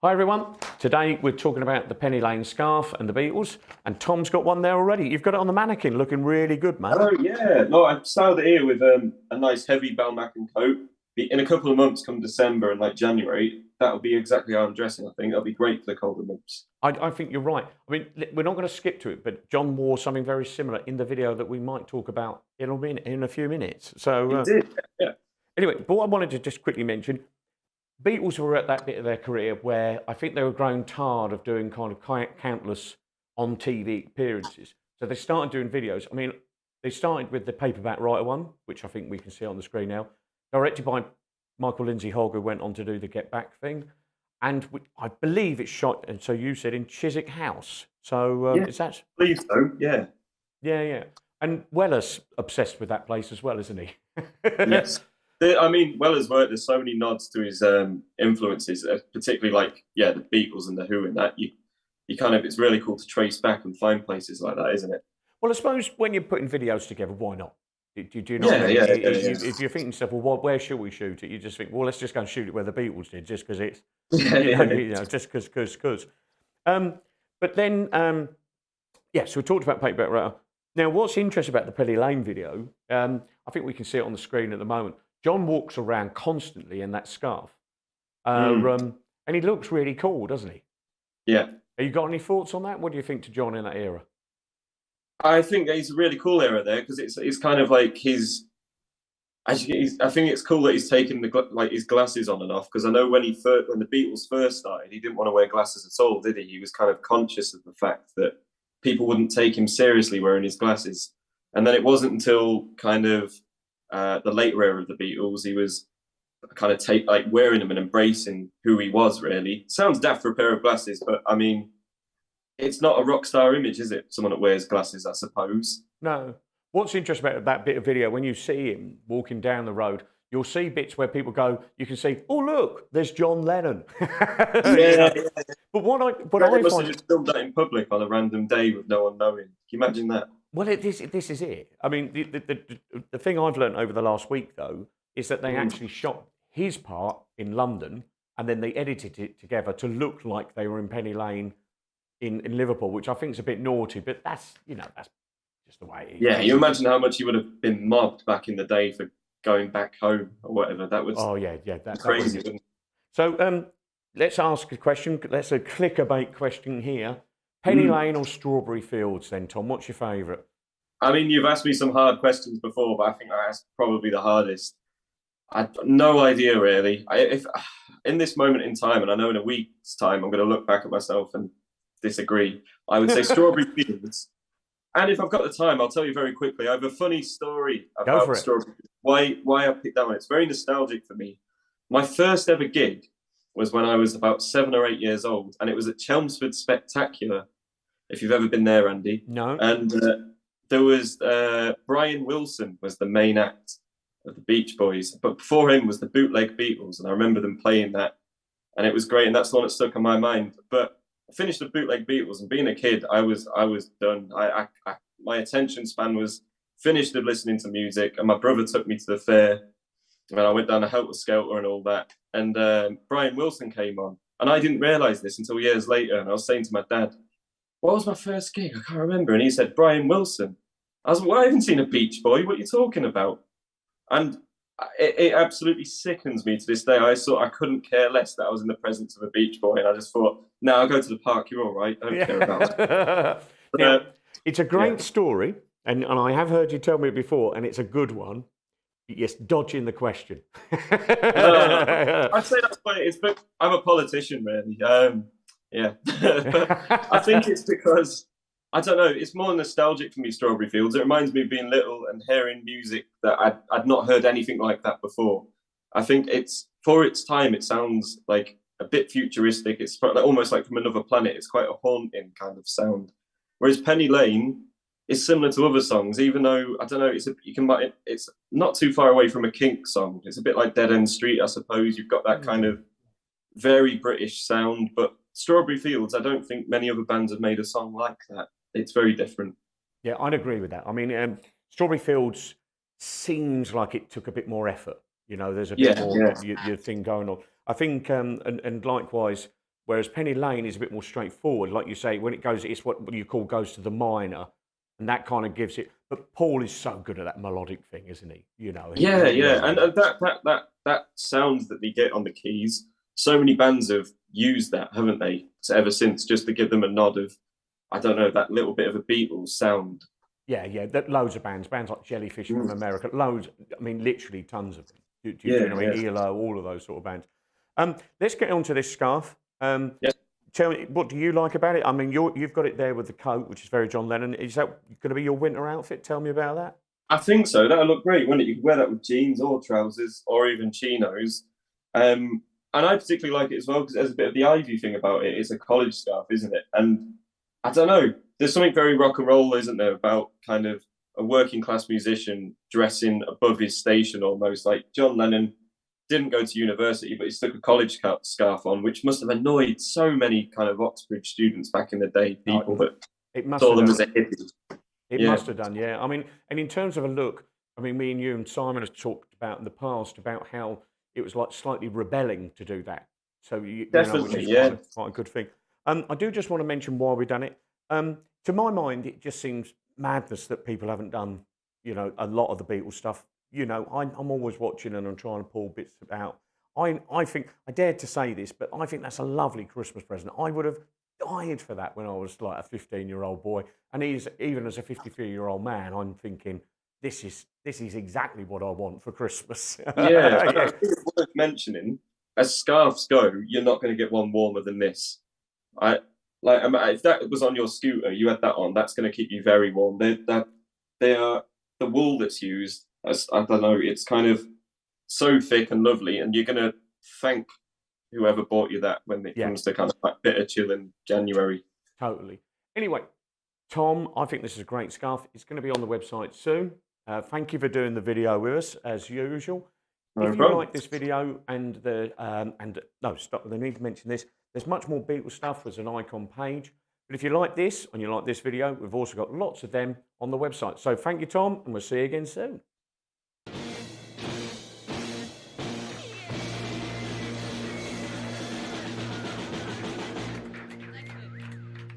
Hi everyone, today we're talking about the Penny Lane scarf and the Beatles, and Tom's got one there already. You've got it on the mannequin, looking really good, man. Oh yeah, no, I've styled it here with a nice heavy Balmac coat. In a couple of months, come December and like January, that'll be exactly how I'm dressing. I think that'll be great for the colder months. I think you're right. I mean, we're not going to skip to it, but John wore something very similar in the video that we might talk about in a few minutes. So It did, yeah. anyway, but what I wanted to just quickly mention, Beatles were at that bit of their career where I think they were growing tired of doing kind of countless on TV appearances. So they started doing videos. I mean, they started with the Paperback Writer one, which I think we can see on the screen now, directed by Michael Lindsay Hogg, who went on to do the Get Back thing. And I believe it's shot, and so you said, in Chiswick House. So Yeah, is that? I believe so. Yeah, Yeah, yeah. And Weller's obsessed with that place as well, isn't he? yes. I mean, Weller's work. There's so many nods to his influences, particularly like the Beatles and the Who, and that you kind of it's really cool to trace back and find places like that, isn't it? Well, I suppose when you're putting videos together, why not? Do you know what I Yeah, mean? yeah, yeah, yeah. If you're thinking to yourself, well, where should we shoot it? You just think, well, let's just go and shoot it where the Beatles did, just because it's, Yeah, yeah, yeah. just because. But then, yeah, so we talked about Paperback Writer. Now, what's interesting about the Penny Lane video, I think we can see it on the screen at the moment. John walks around constantly in that scarf. And he looks really cool, doesn't he? Yeah. Have you got any thoughts on that? What do you think to John in that era? I think that he's a really cool era there because it's kind of like his. I think it's cool that he's taken like his glasses on and off because I know when the Beatles first started, he didn't want to wear glasses at all, did he? He was kind of conscious of the fact that people wouldn't take him seriously wearing his glasses, and then it wasn't until kind of the later era of the Beatles he was kind of wearing them and embracing who he was. Really sounds daft for a pair of glasses, but I mean, it's not a rock star image, is it? Someone that wears glasses, I suppose. No. What's interesting about that bit of video, when you see him walking down the road, you'll see bits where people go, you can see, oh, look, there's John Lennon. Yeah, You know? yeah. But what They I must have find, just filmed that in public on a random day with no one knowing. Can you imagine that? well, this is it. I mean, the thing I've learned over the last week, though, is that they actually shot his part in London and then they edited it together to look like they were in Penny Lane in Liverpool, which I think is a bit naughty, but that's just the way it is. Yeah, you imagine how much he would have been mobbed back in the day for going back home or whatever. That was Oh yeah, that would crazy. have been. So let's ask a question. Let's a clickbait question here. Penny Lane or Strawberry Fields? Then, Tom, what's your favourite? I mean, you've asked me some hard questions before, but I think that's probably the hardest. I've no idea really. If in this moment in time, and I know in a week's time, I'm going to look back at myself and disagree. I would say Strawberry Fields. And if I've got the time, I'll tell you very quickly. I have a funny story Go for about it. Strawberry Fields. Why I picked that one. It's very nostalgic for me. My first ever gig was when I was about 7 or 8 years old, and it was at Chelmsford Spectacular. If you've ever been there, Andy. No. And there was Brian Wilson was the main act of the Beach Boys, but before him was the Bootleg Beatles, and I remember them playing that, and it was great, and that's the one that stuck in my mind. But I finished the Bootleg Beatles, and being a kid, I was done. My attention span was finished of listening to music, and my brother took me to the fair, and I went down a Helter Skelter and all that. And Brian Wilson came on, and I didn't realise this until years later. And I was saying to my dad, "What was my first gig? I can't remember." And he said, "Brian Wilson." I was like, "Well, I haven't seen a Beach Boy. What are you talking about?" And it absolutely sickens me to this day. I couldn't care less that I was in the presence of a Beach Boy, and I just thought, "No, I'll go to the park. You're all right. I don't care about that." Now, it's a great story, and I have heard you tell me before, and it's a good one. Yes, dodging the question. I'd say that's why it's. But I'm a politician, really. Yeah, but I think it's because I don't know. It's more nostalgic for me. Strawberry Fields. It reminds me of being little and hearing music that I'd not heard anything like that before. I think it's for its time. It sounds like a bit futuristic. It's almost like from another planet. It's quite a haunting kind of sound. Whereas Penny Lane is similar to other songs, even though I don't know. It's not too far away from a Kink song. It's a bit like Dead End Street, I suppose. You've got that kind of very British sound, but Strawberry Fields, I don't think many other bands have made a song like that. It's very different. Yeah, I'd agree with that. I mean, Strawberry Fields seems like it took a bit more effort. There's a bit Yeah, more yeah. your thing going on. I think, and likewise, Whereas Penny Lane is a bit more straightforward. Like you say, when it goes, it's what you call goes to the minor, and that kind of gives it. But Paul is so good at that melodic thing, isn't he? You know, he Yeah, really yeah, is. and that sound that they get on the keys. So many bands have used that, haven't they? Ever since, just to give them a nod of, I don't know, that little bit of a Beatles sound. Yeah, yeah. Loads of bands like Jellyfish from Mm. America, loads. I mean, literally tons of them. Do you Yeah, know what I mean? yeah, ELO, all of those sort of bands. Let's get on to this scarf. yeah. Tell me, what do you like about it? I mean, you've got it there with the coat, which is very John Lennon. Is that going to be your winter outfit? Tell me about that. I think so. That'll look great, wouldn't it? You could wear that with jeans or trousers or even chinos. And I particularly like it as well because there's a bit of the ivy thing about it. It's a college scarf, isn't it? And I don't know. There's something very rock and roll, isn't there, about kind of a working class musician dressing above his station almost. Like John Lennon didn't go to university, but he stuck a college scarf on, which must have annoyed so many kind of Oxbridge students back in the day, people that It must saw have them done. as a hippie. It Yeah. must have done, yeah. I mean, and in terms of a look, I mean, me and you and Simon have talked about in the past about how it was like slightly rebelling to do that. So you know, which Definitely, is yeah. quite a good thing. I do just want to mention why we've done it. To my mind, it just seems madness that people haven't done, you know, a lot of the Beatles stuff. You know, I'm always watching and I'm trying to pull bits out. I think I dared to say this, but I think that's a lovely Christmas present. I would have died for that when I was like a 15-year-old boy, and even as a 53-year-old man, I'm thinking this is exactly what I want for Christmas. Yeah, and I Yeah, think it's worth mentioning, as scarves go, you're not going to get one warmer than this. I like if that was on your scooter, you had that on. That's going to keep you very warm. They are the wool that's used. I don't know. It's kind of so thick and lovely, and you're going to thank whoever bought you that when it yeah, comes to kind of like bitter chill in January. totally. Anyway, Tom, I think this is a great scarf. It's going to be on the website soon. Thank you for doing the video with us as usual. No If you problem. like this video and no, stop. They need to mention this. There's much more Beatles stuff. There's an icon page. But if you like this and you like this video, we've also got lots of them on the website. So thank you, Tom, and we'll see you again soon.